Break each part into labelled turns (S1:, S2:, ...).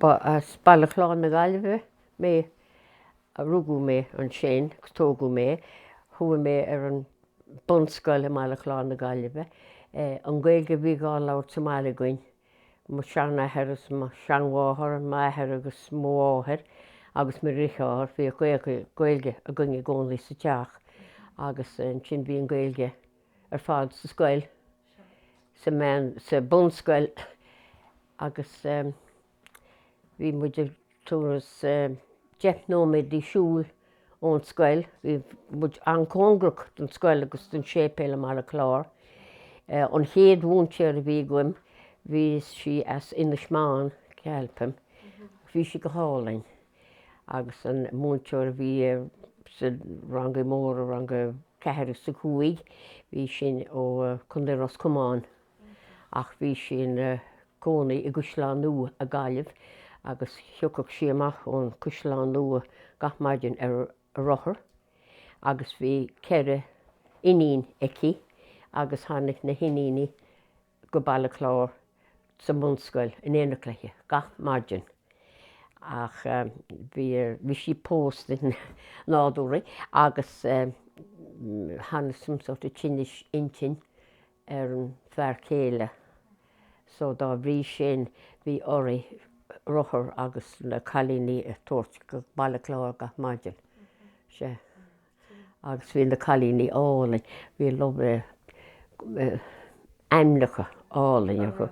S1: Baile chláir na Gaillimhe mé a rugú mé an sin tógú mé thua mé ar an bonscoil i Baile chláir na Gaillimhe an Gaeilge bhí gá labhair sa Máire Goin má seannaithir is má seanmháthir an maithir agus móáthir agus mar ritháthair bhí Gaeilge a gcuine gcónaí sa teach agus sin bhí an Gaeilge ar fád sa scoil sa bonscoil agus bhí muidir túras deichnóid í siúil ón scoil, bhí muid an cóngrach don scoil agus don sépéile Baile chláir. An chéad mhúinteoir a bhí goim, bhí si as Inis Meáin cealpam, bhí si go hálainn. Agus an mhúinteoir bhí sa ranga mór a ranga céathir sa chuid, bhí sin ó Chundaras Cumáin. Ach bhí sin cónaí i gCuisleán nua a Gaillimhe agus thiocadh sí amach ón Cuisleán nua gach maidin ar a rothair agus bhí ceithre inín aici agus tháinig na hinaíní go Baile chláir sa bonscoil in éanachlaiche gach maidin. Ach bhí sí post in nádúraí agus tháinig sumsóta tinis intin ar an fear céile. So dá bhrí sin bhí oraí rothair agus na cailíní a tuairt go Baile chláir gach maidin. Agus bhí na cailíní álainn, bhí lobre aimneacha álainn go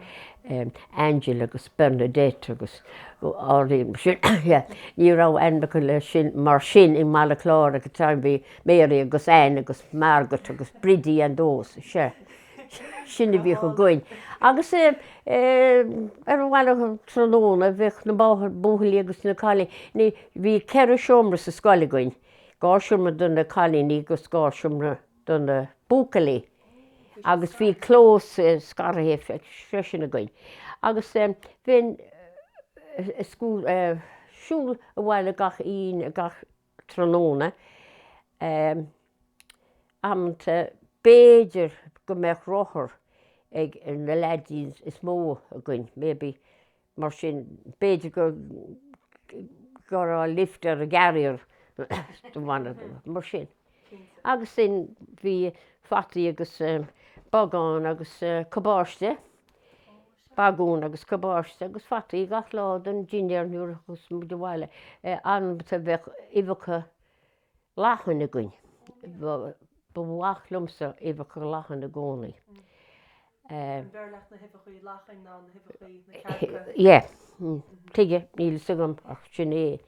S1: Angel agus Bernadette agus áirí sin ní rah aimneacha le sin mar sin in Baile chláir agus tá bhí Máire agus Ann agus Margaret agus Bridie an dós sinna bhí go gcuin. Agus ar bhhaile tróna bheith na búthaí agus na cailíní, ní bhí ceithre seomra sa scoil goin. Gá seomra don na cailíní agus gá seomra don na búcailí. Agus bhí clós scarathe freisin goin. Agus bhín siúil a bhhaile gach gach tróna amanta béidir go mbeadh rothair ag na leidín is mó a gcuin, maybe mar sin béidir go a lift ar a garir mar sin. Agus sin bhí fataí agus bagán agus cabáiste, bagún agus cabáiste agus fataí gach lád an ginearnúr agus muid a bhhaile an bheith ifacha lachan a gcuin. Bhachlumsa ifacha lachan a gcónaí. Ie, tuige níl sugam ach sin é.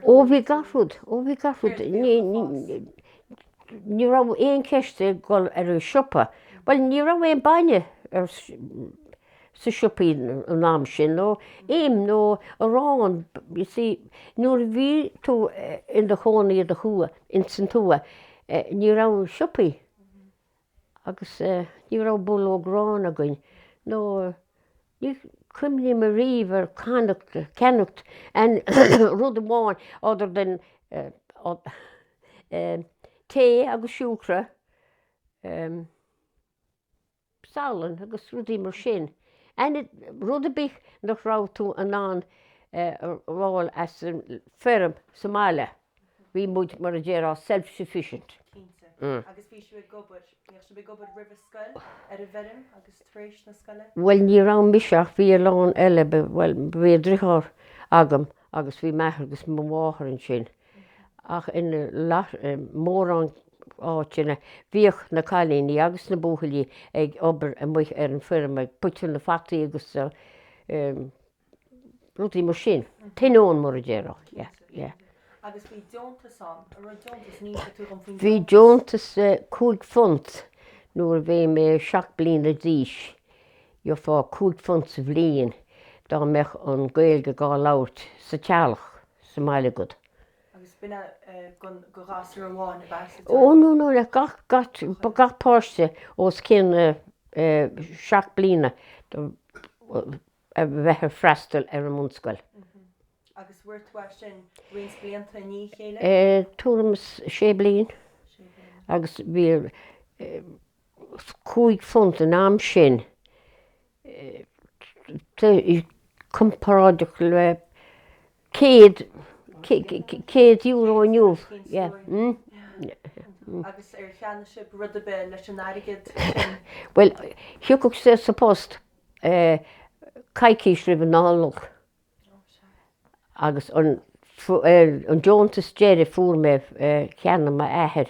S1: Ó bhí gafrúd, ní rah éon ceiste gol ar a siopa. Well ní rah éon baine ar sa siopaí an am sin nó éim nó a rán, nuair bhí tú in de chónaí a thua, in san thua, ní rah siopaí agus ní rah bólógrán a gcuin. nó cuimhin a riomh ar ceannacht an rud amháin other than té agus siúcra, saolann agus rudaí mar sin. Rud a bích nach rah tú an ráil as ferm sa Bhaile. Bhí muid mar a dhéará self-sufficient.
S2: Agus bhí siú gobad ribh scoil ar a bherim agus tréis na scoile?
S1: Well ní rah miseach bhí lán eile bhí ddrichár agam agus bhí meithir agus mháthir an sin. Ach ina mór an áitina bhíoh na cailíní agus na búthailí ag obair a muoich ar an firm ag puitear na fataí agus rudaí mar sin. Tinón mar a dhéará,
S2: Agus bhí deontas an, ar deontas níos a tú an faoin.
S1: Bhí deontas 5 funt nuair bhí mé 7 bliain a díos. Jo fá 5 funt sa bhliain dá meach an Gaeilge gá labhairt sa tealach sa Bhaile Good.
S2: Agus bina go rasar amháin a bheits?
S1: Ó nó le gach páiste os cin 7 bliana a bheith freistal ar an mhúinteoir.
S2: Agus bhuiir tú sin rins blianta ní chéile?
S1: Túramas 6 bliain. Agus bhí 5 funt an am sin comparáideach le céad euro inniuh.
S2: Agus cheanna sib rud a bit leis an airigid.
S1: Well, thiúcach sé sa post caiicís rih an nálach. Agus an Joontas Jerry fuair mé cheanna ma éair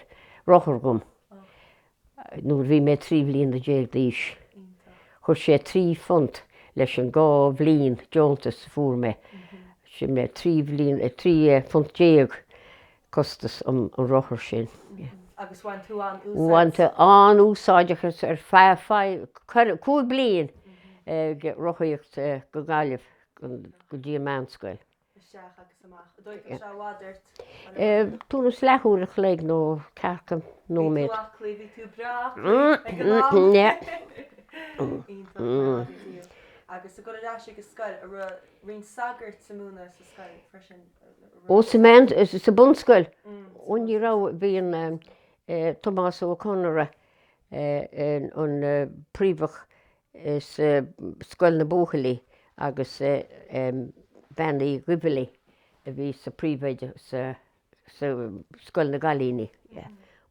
S1: rothar gom. Nuair bhí mé 3 bliain déag d'aois. Chuir sé 3 funt leis an 2 bhliain Joontas fuair mé. Sin mé 3 funt déag costas an rothar sin.
S2: Agus bhain tú an úsáid?
S1: Bhainte an úsáidechas cúig bliain rothaíocht go Gaillimhe go dtí mheánscoil.
S2: Agus amach. Dóigh se bhádairt?
S1: Túnas lethúach le nó ceacham nóméid.
S2: Bhí tú brach? Agus a go leis go scoil a rion sagart sa múna sa scoil freisin.
S1: Ó sa bunscoil. Uní rá bhí an Tomás O'Connor an príomhach is scoil na Bóchalaí agus Benny Gwibili a bhí sa príomhide sa scoil na Gaillimhe.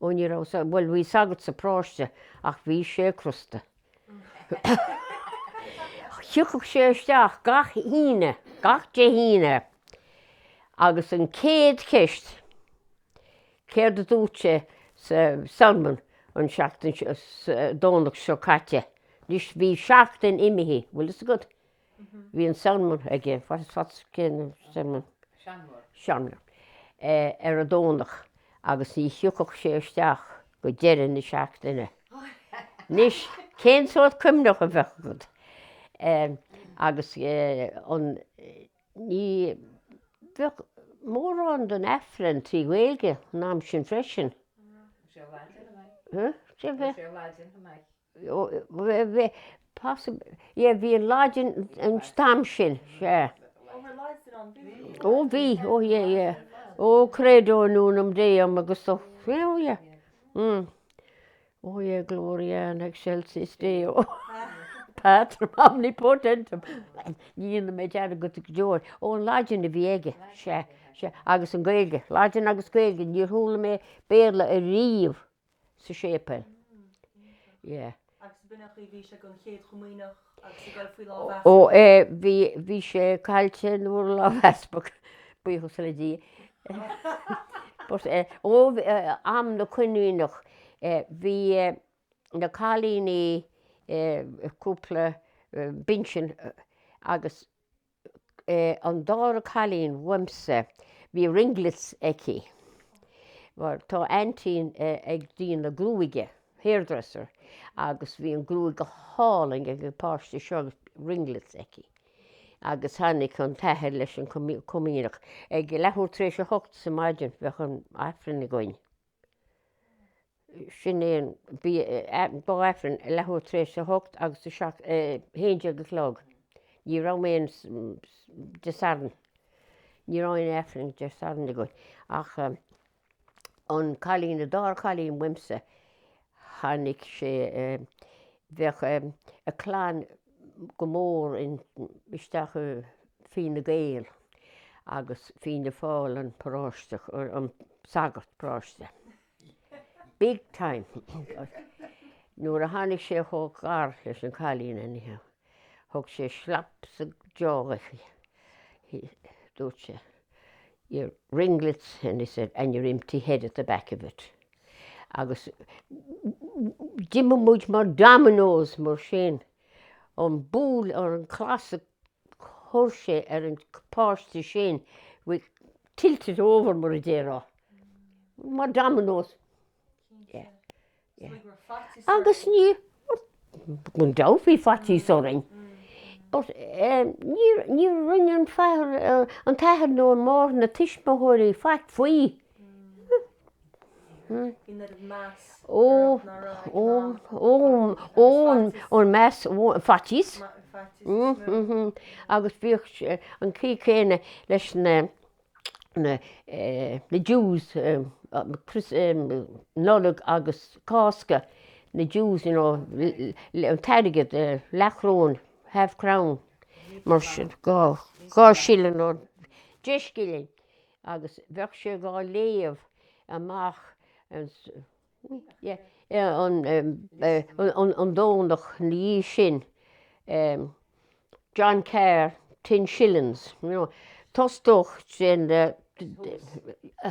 S1: Uní rá, bhfuil bhí sagart sa práiste ach bhí sé crusta. Thiúcach sé isteach gach de híine agus an céad ceist céad a dúte sa salmon an seachtain dónach seo caite. Nis bhí seachtain imithe, bhfuil is good? Bhí an salmon aige, fas cén salmon? Seanmhar. Ar a dónach agus í thiúcach sé isteach go deireadh na seachtaine. Nis cén sót cumnach a bheith good. Agus ní bheith mór an don efran trí Gaeilge ná sin freisin. Bhí an láidin an stam sin sé. Ó bhí, ó Chreid ó núnam déam agus ó féoia. Ó Gloria an excelsis Deo. Patrum omnipotentum. Níl mé dead go jóir. Ó an láidin a bhí aige sé agus an Gaeilge. Láidin agus Gaeilge níor thula mé béarla a riamh sa sépal.
S2: Agus bunach bhí sé gon chéad chumínach agus go faoi lá
S1: ó bhí sé caiilte nuair lá Vespach buíoch sa le dí. Ó am na cuinúnach bhí na cálíní cúpla binsin agus an dára chalín wimsa bhí ringlits eici. Tá antín ag dín na glúige, hairdresser, agus bhí an glúige háling ag páiste seo ringlits eici. Agus tháinig an taithir leis an cumínach. Ag lethúir tréis a hocht sa maidin bheith an afran na goin. Sin éon bá efran lethúir tréis a hocht agus héide go chlog. Ní rá méon de sarn. Ní ráin efran de sarn na goin. Ach an chalín a dár chalín wimsa tháinig sé bheith a chlán go mór in isteach fin na Gael agus fin na fáil an práisteach an sagart práiste. Big time. Nuair a tháinig sé thóg gar leis an chalín anyhow. Thug sé slap sa jaw dúirt sé. Your ringlets, and he said, and your empty head at the back of it. Agus Jimmy muid mar dominoes mar sin. An búl ar an clasach thuirse ar an páiste sin with tilted over mar a dérá. Mar dominoes. Agus ní gon dáhí fatí soring. But ní ring an fear an taithir nó an mór na tuismitheoirí fat faoi. Ón meas fatís. Agus bhíoh an cí chéine leis na Jews, nollag agus cásca na Jews, an tairigid lechrón half crown mar gá sílan ó 10 scilling agus bheadh sé gá léamh amach an dónach ní sin John Cair 10 shillings. Tostoch sin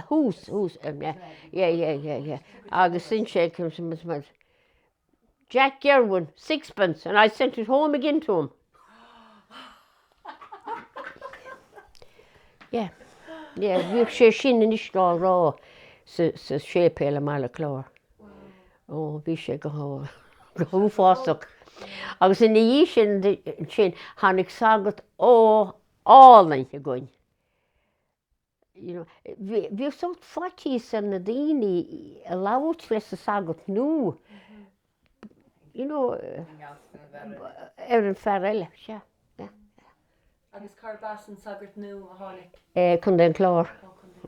S1: hús agus sin sé Jack Gerwin, 6pence, and I sent it home again to him. Bhíodh sé sin in iscáil rá sa sépéal mBaile Chláir. Bhí sé go fásach. Agus in dhí sin tháinig sagat álainn a gcuin. Bhíodh sult fatí san na daoine a labhairt leis a sagat nó. An fear eile, se.
S2: Agus carbás an sagart nó a tháinig?
S1: Chun den Chláir.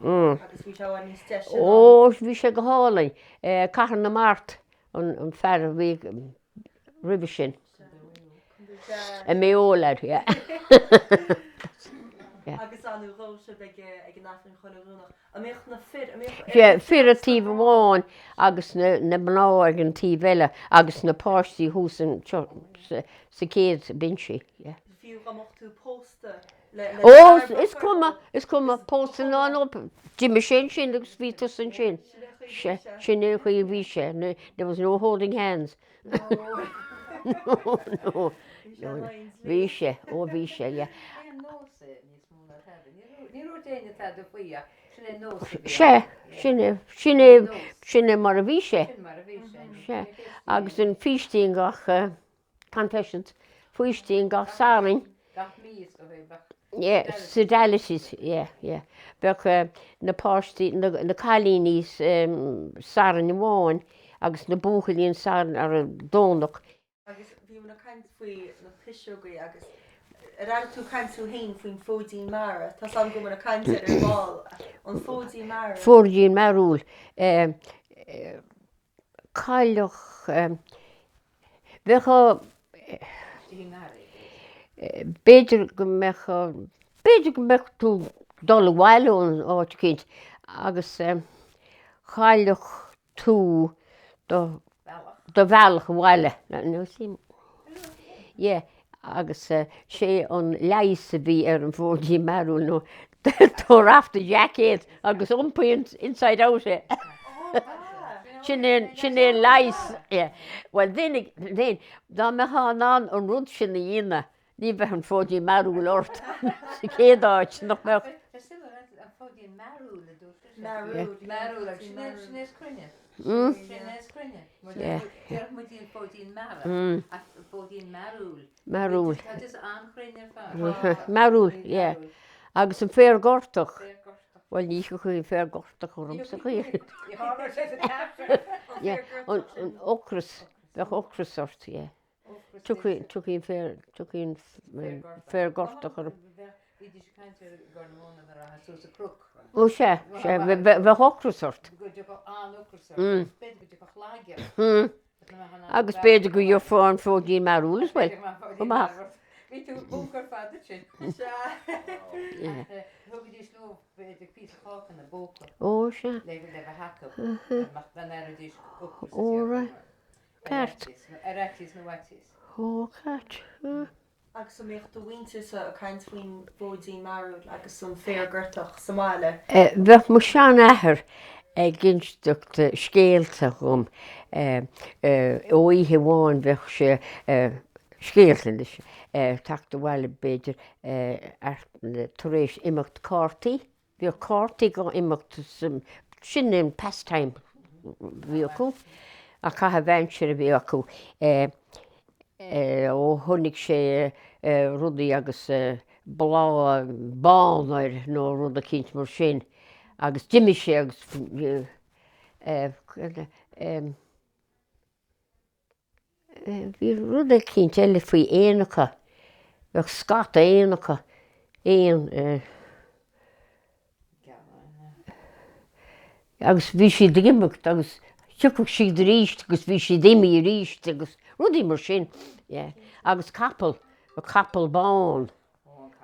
S2: Agus bhí seo an níos deis sin?
S1: Bhí sé go hálainn. Caitheann na Mart an fear bhí ribh sin. A méolaid,
S2: Agus anú róise ag náfinn choileúnach. A méocht na fir?
S1: Fir a tíh bháin agus na bná ag an tíh eile agus na páistí hús sa céad binsi.
S2: Fiú gamocht tú pósta?
S1: Is cuma pósta ná op. Jimmy sin agus bhí tusan sin. Sin chuí bhí sé. There was no holding hands. No. Bhí sé, bhí sé, sinné mar a bhí sé. Agus an fístíon gach Cainteoirí Dúchais gach sárainn. Sodalities, Bheadh na páistí, na cailíní sárainn amháin agus na búchailíonn sárainn ar a dónach.
S2: Agus bhí na caint faoi na pisisiúgaí agus ar tú caintú hain faoin fódín mara, Tá sam go na caintear ar bháil an fódín mara.
S1: Fódín marúil. Cailech bheadh beidir go mbeadh tú dul bhhailún áit cinnt agus cailech tú do bhealach bhhaile. Agus sé an leis a bhí ar an fódín marúil nó tóir after jacket agus umpaíonn inside out é. Sin é leis. Well, then dá me háán an rud sin na dhéine, ní bheith an fódín marúil ort. Sa céad áit nach meach.
S3: Fódín marúil a dús.
S2: Marúil
S3: ag sin is cruinne. Sin is cruinne. Dear muidín fódín mara. Fódín marúil.
S1: Marúil.
S3: Tá is an cruinne fá.
S1: Marúil, agus an fér gortach. Well, ní go chuí fér gortach chum sa chuí. An ochras, bheadh ochras sort, Tucín fér gortach chum. Bheadh ochras sort. Agus beidir go dhear fáin fódín marúil is bhfuil.
S3: Bhí tú búcar fada sin. Thugad is nó beidir pí chácan na bóca. Le bheith hacab. Dan dís
S1: Óra. Ceart.
S3: Erectis nó wetis.
S1: Ceart.
S2: Agus sa méocht do bhainte a caint faoin fódín marúil agus an fér gortach sa mBaile.
S1: Bheadh mu sean ahar ag ginsteachta scéalta chum óige bháin bheadh sé scéalta leis. Teachta bhile beidir tar éis imeacht cártaí. Bhíodh cártaí go imeacht sin in pastime bhí acu. A caithe venture a bhí acu. Ó thunig sé rudaí agus bán nó rud a cinnt mar sin. Agus Jimmy sé agus bhí rud a cinnt eile faoi éanacha. Bheadh scata éanacha. Agus bhí si d'imeacht agus tucadh siad ríist agus bhí si daoine ríist agus rudí mar sin. Agus capal a capal bán,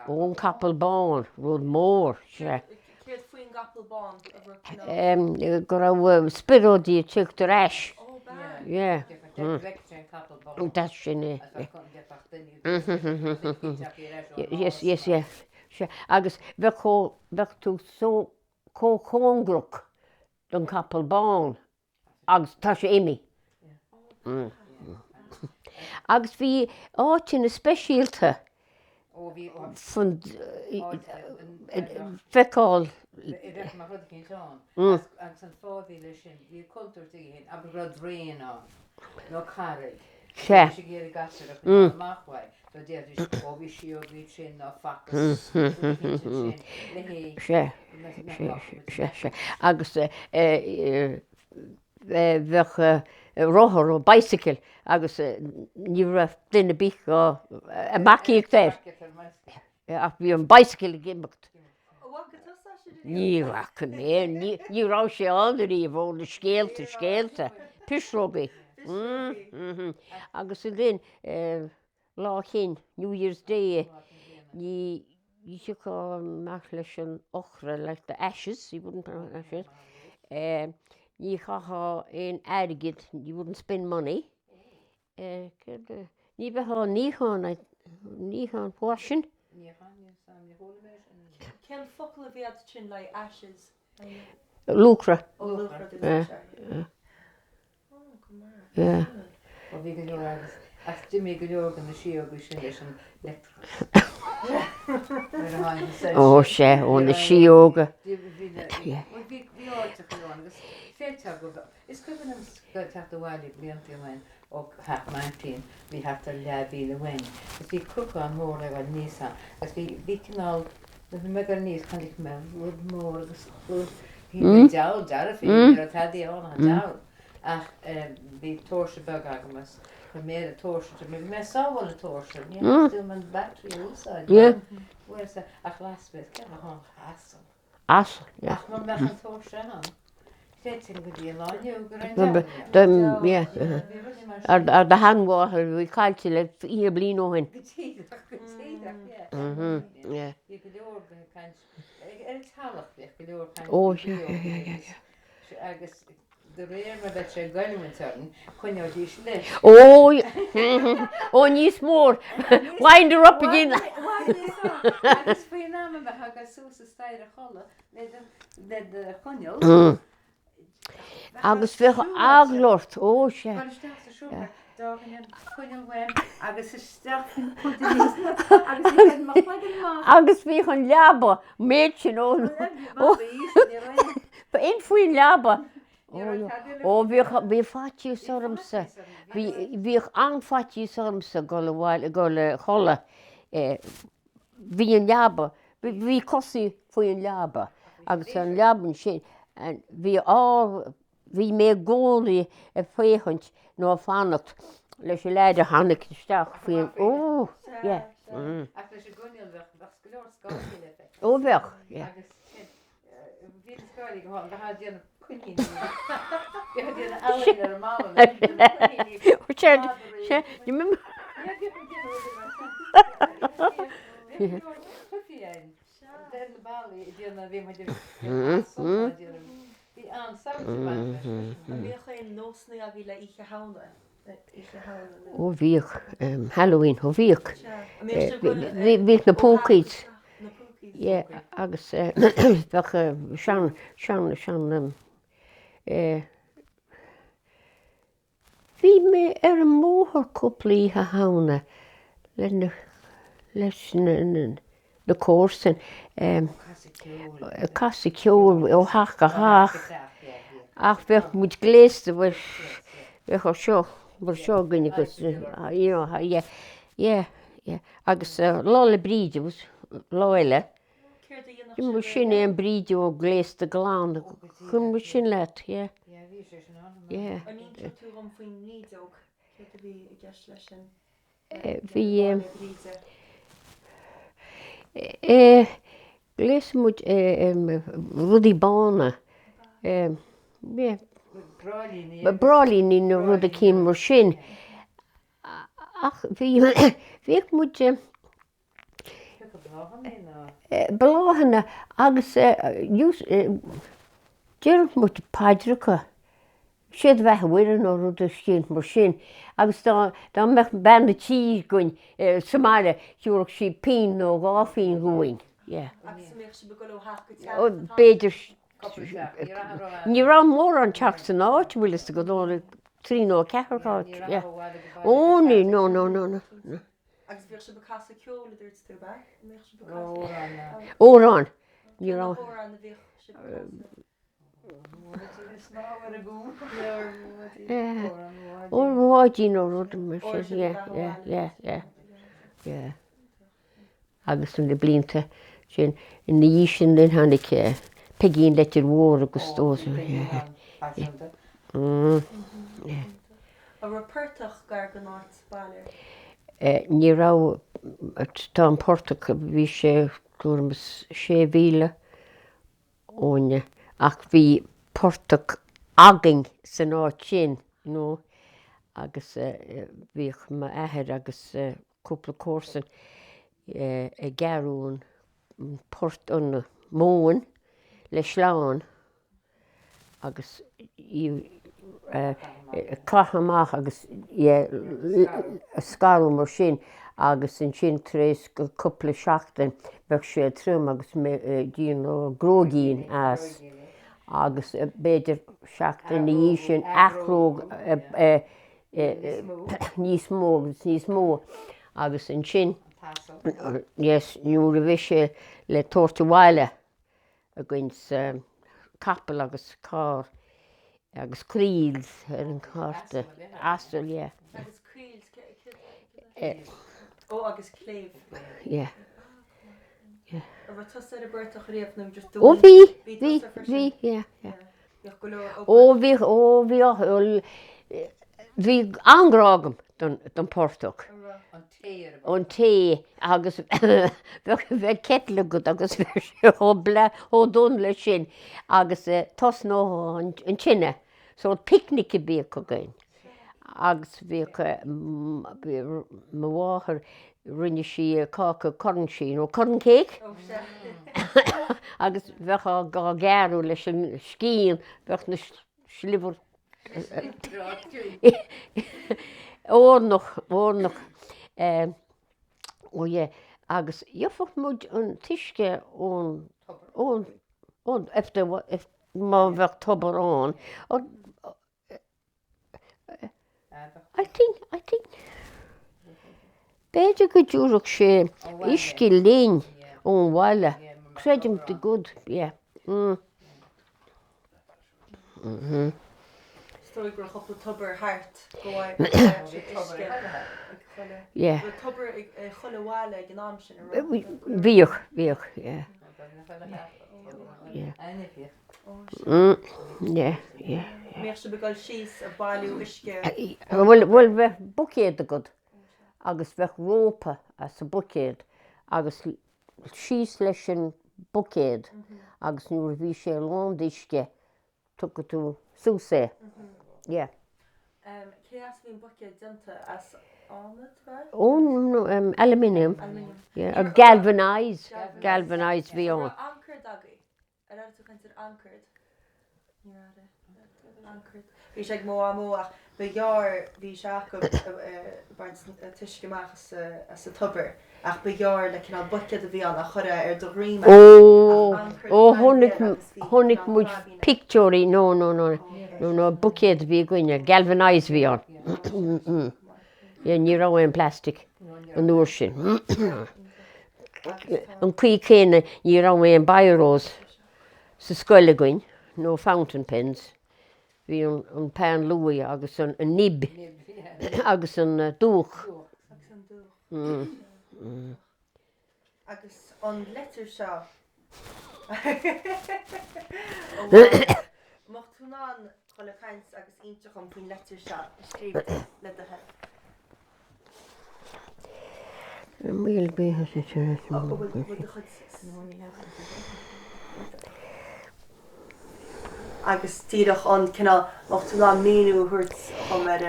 S1: ón capal bán, rud mór, se.
S2: Céad faoin gapal bán
S1: Go raibh spirodí tuachtar eis.
S2: ó bad.
S1: Yeah. That's sin é. Yes, yeah. Agus bheith tú cóngrach don capal bán, agus tá sé imi. Agus bhí áitin na speisialta fan feicáil.
S3: Agus an fábhí lei sin, bhí cultúirtaí hin, aber rud réan á, nó Chreid.
S1: Se.
S3: Sé géir gCathair ach machhaid, do déadú ó bhí sioglaí sin nó facas,
S1: Se. Agus bheith rothar ó bicycle agus ní raibh duine bích a maciíocht ir. Ach bhí an bicycle i gimbeacht. Ní racha mé, ní rá sé andarí a bhór na scéalta, pisrógaí. Agus i dhin lá chin, New Year's Day, ní sé cá meach leis an ochra like the ashes, you wouldn't put ashes. Ní chaá in airgid, you wouldn't spend money. Ní bheitá níán washing.
S2: Cean focail a bhíad sin le ashes.
S1: Lucra.
S3: Bhí go leor agus, ach dimí go leor gan na sioglaí sin leis an
S1: Ó sé, ó na sióga.
S3: Bhí áiteach leor agus féte go is go bhfuil go teach do bhhaile blianta amhain ó 19 bhí heachtar leabhí le bhain. Gus bhí crucha an mór le bhil Níos agus bhí cinál me gur Níos chunig me rud mór agus hí deall dear a fé ar a tadaí an deall. Ach bhí tóirse bag agamas go mé a tóirse me sábhil a tóirse ní man batterí úsáid ach lasbeh ce a há asal.
S1: As,
S3: Ach man me an tóirse an. Féitil go dtí lániu
S1: ar de hanmháthir bhí caiilte le í blin óhain.
S3: Bhí go leor ar talach bheith go leor
S1: Ó,
S3: agus de réir me bheith sé Gaillimhe chuineáil dís leis.
S1: Ó, níos mór. Wind her up again.
S3: Agus faoin náma bheith agus sús a stair a chola le de chuineáil.
S1: Agus bheith aglort, ó sé.
S3: Agus is stafin agus
S1: Agus bhí chun leaba, méid sin ó. In faoin leaba. Ó bhí fatí sormsa. Bhí an fatí sormsa go le bhhail go le chola. Bhí an leaba, bhí cosí faoin leaba. Agus an leaban sin. Bhí mé gcónaí a féchant nó fannacht leis a leidir hannig isteach faoin. Ó, yeah.
S3: Ach leis a gcónaíil bheith go leor scoilí le bheith.
S1: Ó bheith, yeah.
S3: Bhí scoilí go háil bheith déanamh cuimhin. Bheith déanamh ealaí ar mála.
S1: Sé, you remember?
S2: Bhí chuin nósna a bhí le ihe hána.
S1: Ó bhíoch, Halloween, ó bhíoch. Bhíoch na pócaid. Agus bheith sean bhí mé ar an móthar cúplaí a hána leis na córsan. Casa ceol ó hach a hach. Ach bheith muid gléasta bheith ó seo, mar seo gine gus, agus lá le bríide was láile. Chun mu sin é an bríide ó gléasta glán, chun mu sin leat,
S2: An íon tú an faoin nídóg, céad a bhí i gceist leis sin.
S1: Bhí gléas muid rudí bána. Brálíní na rud a cín mar sin. Ach bhí muid Bláhanna agus dearmh mu páidracha siad bheith bhuiir nó rud a cín mar sin. Agus dá meach benna tí goin Somáile dúach sí pin nó gáfín goin. Béidir ní rá mór an teach san áit bhfuil is go dóla trí nó cethráid. Ó ní nó.
S2: Agus bhíoh se becasa ceola dúirt tú ba?
S1: Órán ní rá. Ó bháidí nó rud mar sin, agus an le blianta sin in dhí sin linn tháinig pigín letir mhór agus tósa.
S2: A rapurtach gar go náit Baile?
S1: Ní rá tá an Portach bhí sé dúirmas 6,000 óine ach bhí Portach agin san áit sin nó agus bhíoh ma aithir agus cúpla córsan gearún Port an móin le sláán agus caithamach agus scarú mar sin agus in sin tréis go cúpla seachtain bheadh sé trim agus díon ó grógín as agus beidir seachtain ní sin achróg níos mó agus in sin nuair a bhí sé le tóirte Bhaile a gcuins capal agus cá agus Chreid ar an cáirte astal,
S2: Agus Chreid agus Cléibh. A bhfuil tusa ar a beirteach a riamh nó just
S1: ó bhí angrágam don Portach an té agus bheith ketla go agus ó dún le sin agus tos nó an tine so picnic i bí go gain agus bhí mháthir rinne sí cácha corn sin ó corn cake agus bheitcha gá gearú leis an scín bheith na slibhar ónach agus dheofach muid an tuisce ón eftir má bheith tobarrán I think beidir go dúrach sé isci linn ón Bhaile Chreidim de good,
S2: Stoi gur chopla tubair hart go tubair chola Bhaile ag an am sin
S1: bhíodh,
S2: Méoh se beáil síos a bailú isce.
S1: Bhfuil bheith bucéad a god agus bheith rópa as sa bucéad agus síos leis an bucéad agus nuair bhí sé lándaisce tucha tú súsa.
S2: Cé as bhíon bucéad dinta as ámad
S1: Ó aluminium a galvanised bhí an.
S2: Anchored agaí ar tú chuintear anchored. Bhí sé mó amach behear bhí seach go tuisceach as sa tubair ach behear le cinál bucéad a bhí an a chura ar do riime. Tháinig muid
S1: picturí nó bucéad bhí gcuine galvanised bhí an. Ní rá plastic an nuair sin. An cuí céine ní rá bairós sa scoile gcuin nó fountain pens. Bhí an pan luaí agus an nib agus an dúch.
S2: Agus an letter seo. Má túnán chola caint agus ionteach an faoin letter seo scríb le a head.
S1: Míl béthe sé
S2: agus tíadach an cinál má túnán míú thuirt chum ar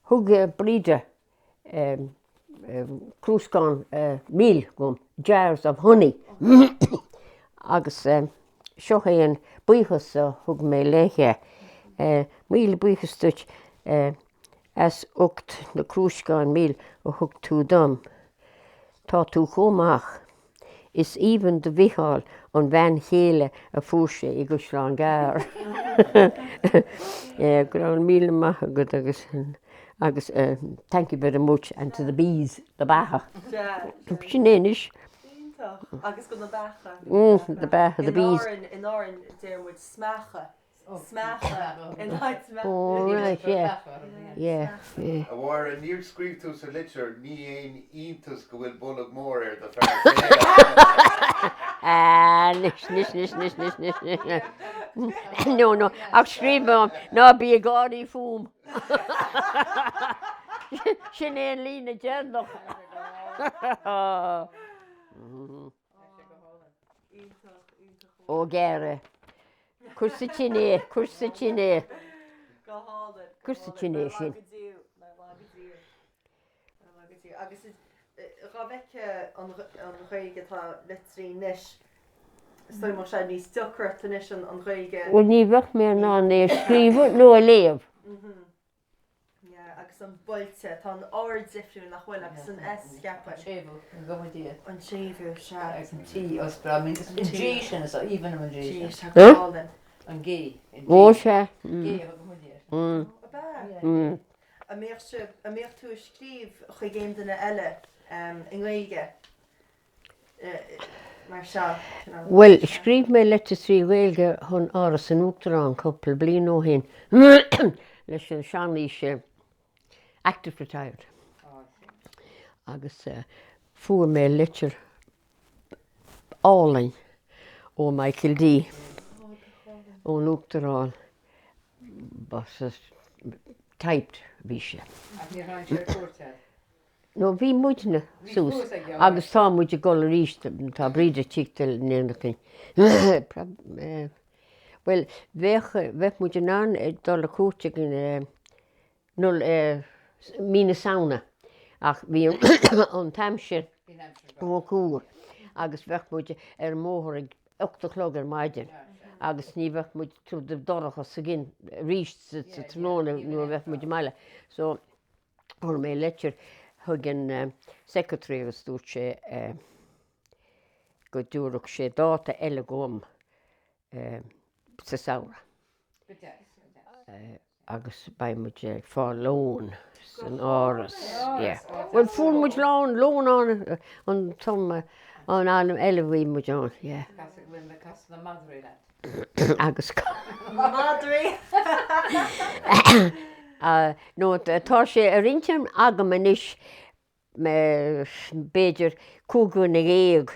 S1: thug bríde crúscán míl gom, jars of honey. Agus seo an buchas thug mé léthe. Míle buchas tuit as ucht na crúscán míl a thug tú dom. Tá tú chomach. Is even de bhíáil an bhean chéile a fuairse I go slán gar. Gur an míle maith go agus thank you very much and to the bees, the bacha. Sin éis.
S2: Agus go na bacha.
S1: The bacha, the bees.
S2: In áireann déirmuid smacha. Smacha. In áid smacha.
S1: Oh, right, yeah. Yeah.
S4: A bhar a níor scríbh tú sa litir ní éon iontas go bhfuil bullag mór de
S1: Nis. No, ach scríbh ná bí a gádaí fúm. Sin éon lína déannach. Ó gcéire. Cursa tinné. Cursa tinné sin.
S2: Agus rabheice an Ghaeilge tá litrí Níos. Stoim mar sé níos stochart inis an Ghaeilge.
S1: Well, ní bheith mé ná é scríomh nó a léamh.
S2: Agus an bailte tá an áir difriú nach bhfuil agus an sceapa. An séú se.
S3: An tí os bra, mín is drí sin is even an drí. An gé.
S1: Ó sé.
S3: Gé
S2: A méocht tú scríomh chu géim duna eile in Ghaeilge. Mar seo.
S1: Well, scríomh mé leite trí Ghaeilge chun áras an Uachtarán couple bliain ó hin. Leis an seanaí sé active retired. Agus fuair mé litir álainn ó Michael D. Ón Uachtarán. Bas typed bhí sé. No, bhí muidena sús. Agus tá muide go ríiste tá bríide tíictal néanacin. Well, bheith muide ná dul a cúte gin mína sauna. Ach bhí an taimse ó cúr. Agus bheith muide móthir ag 8 o'clock maidin. Agus ní bheith muide tú de dorachas sa gin ríist sa tróna nó bheith muide meile. So, or mé letir thugin secretary agus dúirt sé go dúrach sé dáta eile gom sa saora. Agus ba muide fá lón san áras. Well, fuair muide lón an tom an anam eile bhí muide an, yeah. Agus
S2: Madri.
S1: nó tá sé a rinteam agam inis béidir cúgú na géag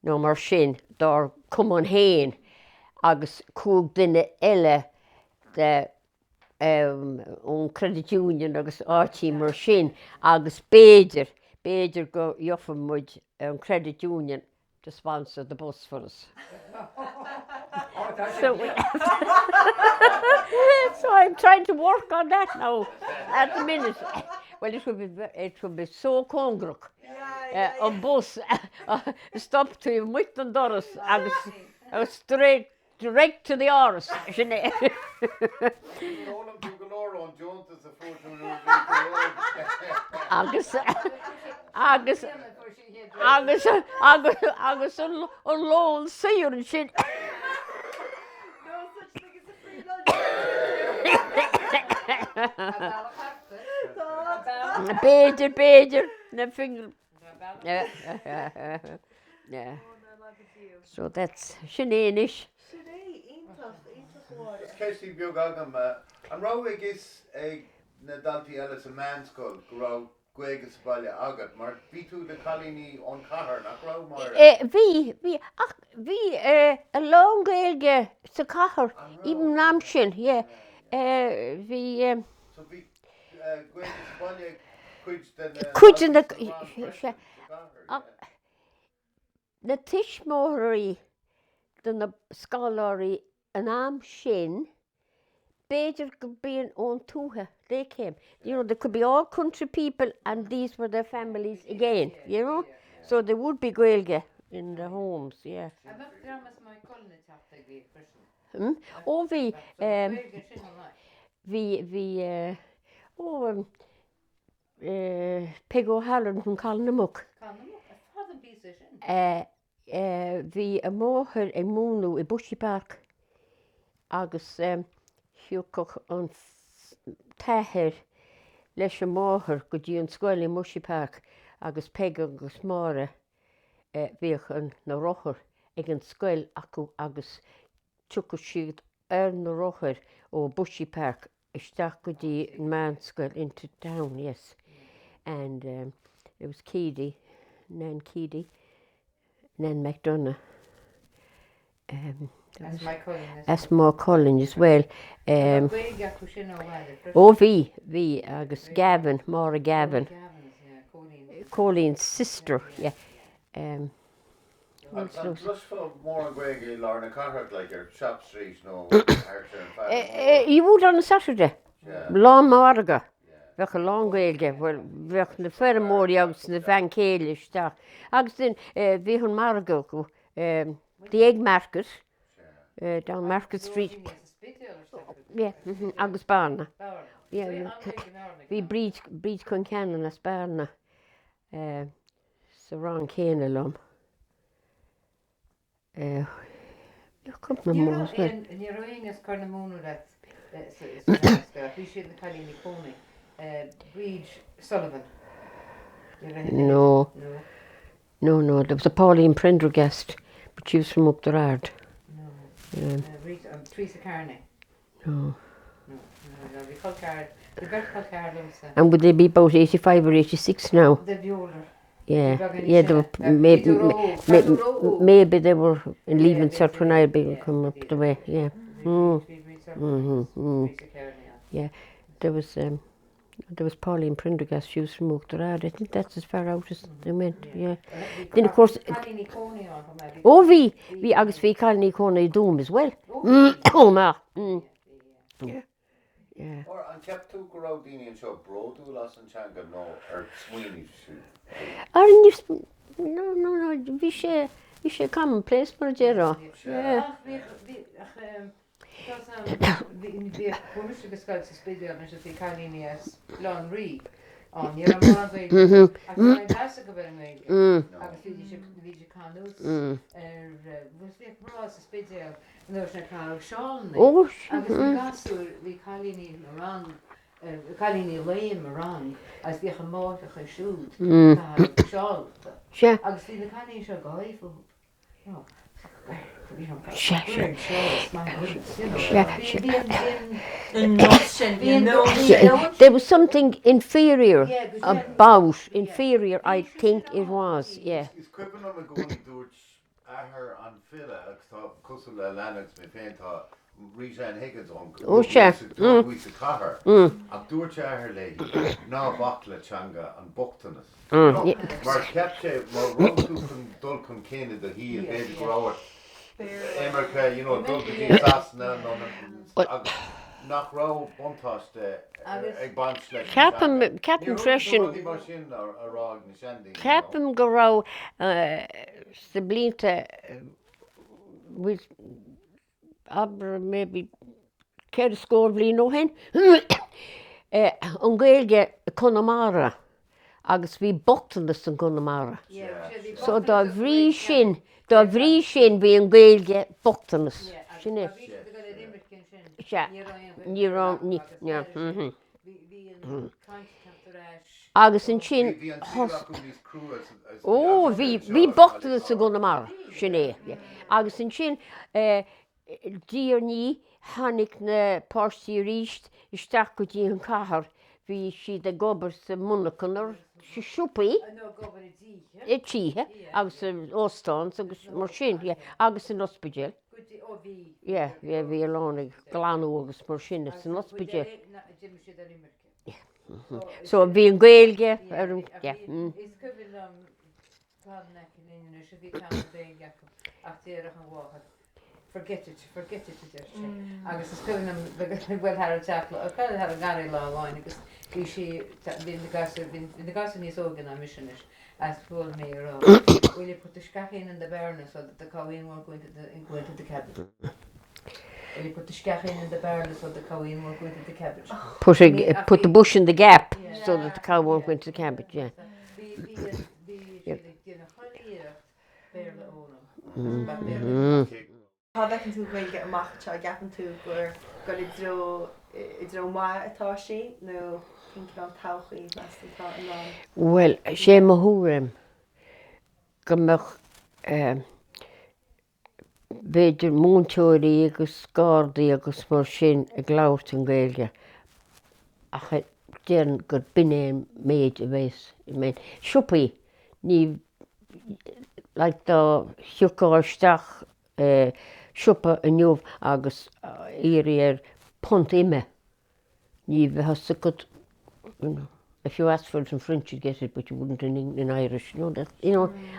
S1: nó mar sin dar cumán héin agus cúg duine eile ón Credit Union agus áití mar sin agus béidir go jofa muid an Credit Union to sponsor the bus for us. So I'm trying to work on that now at the minute. Well, it would be so congrach. On bus stop to mucht an doras agus straight direct to the Áras. agus an lón saoir an sin. Béidir na finger. Yeah. So that's sin éis.
S4: Ceistí beag agam an ráig is ag na daltaí eile sa mheánscoil go rá Gaeilge sa Baile agat, mar bhí tú de chalíní ón chathair nach rá mar?
S1: Bhí a lán Gaeilge sa chathair, even nám sin, yeah. Bhí...
S4: So bhí Gaeilge sa Baile
S1: chuid na tuismitheoirí do na scoláirí an am sin Beidir being on túthe, they came. You know, there could be all country people and these were their families again, you know? So there would be Gaeilge in the homes, yeah. Oh, we Peg O'Halloran from Calnamuck. Vi a móthir ag múnú I Bushy Park agus hiúcach an táthir leis a móthir go dTionscadal I Bushy Park agus Peg agus Máire bhíoch an na rothair ag an scoil acu agus tugadh siad na rothair ó Bushy Park isteach go dtí mheánscoil into town, yes. And it was Keady, Nan McDonough. As my Colin as well. Vi agus Gavin, Máire Gavin. Colleen's sister, yeah.
S4: Just for more Gaeilge Lorna Carhart, like your Shop Street, no.
S1: You would on a Saturday. Long Máirge. Bheith a long Gaeilge, well, bheith na ferramóí agus na bhean céile isteach. Agus then bhí an Máirge go, the Egg Market, down Market Street. Yeah, agus Barna. Yeah, bhí bríd chun ceann as Barna. So wrong céine lom. Come na more.
S3: And you're doing as Carnamona that's we should call in the Bridge Sullivan.
S1: No. There was a Pauline Prendergast, but she was from up the Rard.
S3: No. Teresa Carney.
S1: No.
S3: We call Card. The best called Card.
S1: And would they be about 85 or 86 now?
S3: They'd be older.
S1: Yeah, they were, maybe they were in leaving cert when I'd be come up the way, yeah. Yeah, there was Pauline Prendergast, she was from Oakterad. I think that's as far out as they went, yeah. Then of course, we agus vi Cainteoirí Dúchais as well. Oh ma. Yeah. Yeah.
S4: Or an kept two go daoine and show broadú las an teanga no or sweeney shoot.
S1: No, vi sé commonplace mar dera. Yeah.
S3: Vi komische geskalt se spidio men se Cainteoirí as long rí on your man ve. Fantastic about me. Agus vi canús was vi bra se spidio no se can Sean.
S1: Oh.
S3: Agus vi gasú vi Cainteoirí around Cainteoirí leim around as vi gemót a gesúd. Sean.
S1: Yeah.
S3: Agus vi Cainteoirí se gaif.
S1: There was something inferior about inferior, I think it was, yeah.
S4: Is cuipan am a gcónaí dúirt ahar an fila agus tá cosúil le Lennox me féin tá Rita Higgins on gCathair ach dúirt ahar le ná bachla teanga an bochtanas. Mar ceap sé mar rotú chun dul chun céine do hí a bhéidir go America, you know, dul go dtí sasna nach rá buntáiste ag bant le
S1: Captain Freshen Captain go rá sa blianta with maybe ceir scór bliain ó hen an Gaeilge Connemara agus bhí bochtanas an Connemara. So dá bhrí sin bhí an Gaeilge bochtanas. Sinné. Agus an sin bhí bochtanas an Connemara. Sinné. Agus an sin déanaí tháinig na páirtí ríist isteach go dtí an chathair bhí siad a gobar sa munachanar si siúpaí i títhe agus an óstáins agus mar sin agus an ospidéal. Bhí a lána glanú agus mar sin san ospidéal. So bhí an Gaeilge ar an
S3: forget it agus is cuian bhfuil thar a teachla a chuil thar a garí lá bháin agus bhí si bhín na gasa níos ógan a misisiis as bhfuil mé rá bhfuil put the scachéin in the barna so that the cowin won't go into the cabbage. Will you put the scachéin in the barna so the cowin won't go into the cabbage?
S1: Put the bush in the gap so that the cow won't go into the cabbage, yeah.
S2: Tá bhecinn tú Gaeilge amach te gapan tú gur go I dro má atá sí nó cin an tochaí meastantá an lá.
S1: Well, sé mhúinteoir gomach beidir mhúinteoirí agus scardaí agus mar sin a gláirt an Gaeilge. Ach déan gur bine méid a bhés. Siúpaí ní like dá thiúcáisteach siúpa a nniuh agus íri punt ime. Ní bheitha good, if you asked for it in French you'd get it, but you wouldn't in Irish.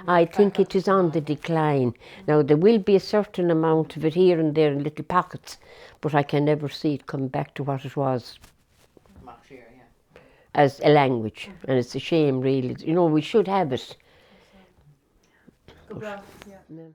S1: I think it is on the decline. Now there will be a certain amount of it here and there in little pockets, but I can never see it come back to what it was as a language, and it's a shame really. We should have it.
S2: Go back, yeah.